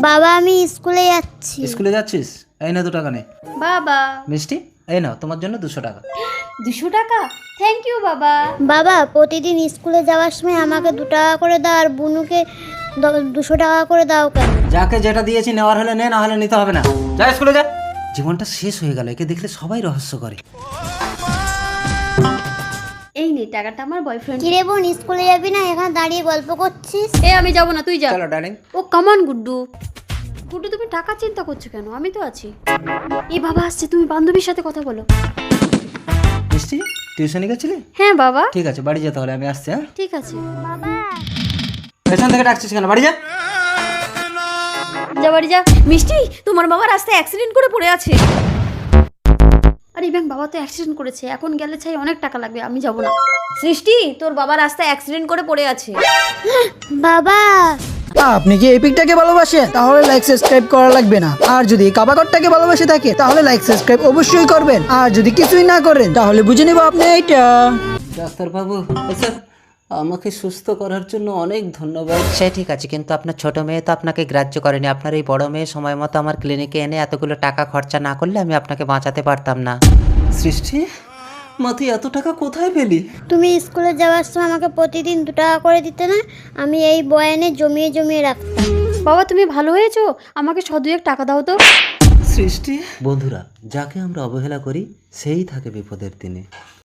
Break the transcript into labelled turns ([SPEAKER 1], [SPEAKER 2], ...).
[SPEAKER 1] বাবা আমি স্কুলে যাচ্ছি।
[SPEAKER 2] স্কুলে যাচ্ছিস? এই না 2 টাকা নে।
[SPEAKER 3] বাবা
[SPEAKER 2] মিষ্টি এই নাও তোমার জন্য 200 টাকা।
[SPEAKER 3] 200 টাকা? থ্যাংক ইউ বাবা।
[SPEAKER 1] বাবা প্রতিদিন স্কুলে যাওয়ার সময় আমাকে 2 টাকা করে দাও আর বুনুকে 200 টাকা করে দাও কেন?
[SPEAKER 2] যাকে যেটা দিয়েছি নেওয়ার হলে নে, না হলে নিতে হবে না। যা স্কুলে যা। জীবনটা শেষ হয়ে গেল, একে দেখলে সবাই রহস্য করে।
[SPEAKER 3] এই নে টাকাটা আমার বয়ফ্রেন্ড।
[SPEAKER 1] কিরে বোন স্কুলে যাবি না? এখানে দাঁড়িয়ে গল্প করছিস?
[SPEAKER 3] আমি যাব না, তুই যা।
[SPEAKER 2] চলো ডার্লিং।
[SPEAKER 3] ও কামান গুড্ডু। গুড্ডু তুমি টাকা চিন্তা করছো কেন? আমি তো আছি। এই বাবা আসছে, তুমি বান্ধবীর সাথে কথা বলো।
[SPEAKER 2] মিষ্টি টিউশনে গেছিলি?
[SPEAKER 3] হ্যাঁ বাবা।
[SPEAKER 2] ঠিক আছে বাড়ি যেতে হলে আমি আসছি। হ্যাঁ
[SPEAKER 3] ঠিক আছে
[SPEAKER 1] বাবা
[SPEAKER 2] পেছন থেকে ডাকছিস কেন? বাড়ি যা।
[SPEAKER 3] যা বাড়ি যা। মিষ্টি তোমার বাবা রাস্তায় অ্যাক্সিডেন্ট করে পড়ে আছে। আরে ব্যাং বাবা তো অ্যাক্সিডেন্ট করেছে, এখন গেলে চাই অনেক টাকা লাগবে, আমি যাব না। সৃষ্টি তোর বাবা রাস্তায় অ্যাক্সিডেন্ট করে পড়ে আছে।
[SPEAKER 1] বাবা
[SPEAKER 4] আপনি কি এপিকটাকে ভালোবাসেন? তাহলে লাইক সাবস্ক্রাইব করা লাগবে না। আর যদি কাবাগরটাকে ভালোবাসে থাকে তাহলে লাইক সাবস্ক্রাইব অবশ্যই করবেন। আর যদি কিছুই না করেন তাহলে বুঝে নেব আপনি এইটা।
[SPEAKER 2] ডাক্তারবাবু স্যার আমাকে সুস্থ করার জন্য অনেক ধন্যবাদ। সে ঠিক আছে, কিন্তু আপনার ছোট মেয়ে তো আপনাকে গ্রাহ্য করেনি। আপনার এই বড় মেয়ে সময় মতো আমার ক্লিনিকে এনে এতগুলো টাকা খরচা না করলে আমি আপনাকে বাঁচাতে পারতাম না। সৃষ্টি মা তুই এত টাকা কোথায় পেলি?
[SPEAKER 1] তুমি স্কুলে যাওয়ার সময় আমাকে প্রতিদিন 2 টাকা করে দিতে না? আমি এই বয়ানে জমিয়ে জমিয়ে রাখতাম।
[SPEAKER 3] বাবা তুমি ভালো হয়েছো, আমাকে 100-2 টাকা দাও তো।
[SPEAKER 2] সৃষ্টি বন্ধুরা, যাকে আমরা অবহেলা করি সেই থাকে বিপদের দিনে।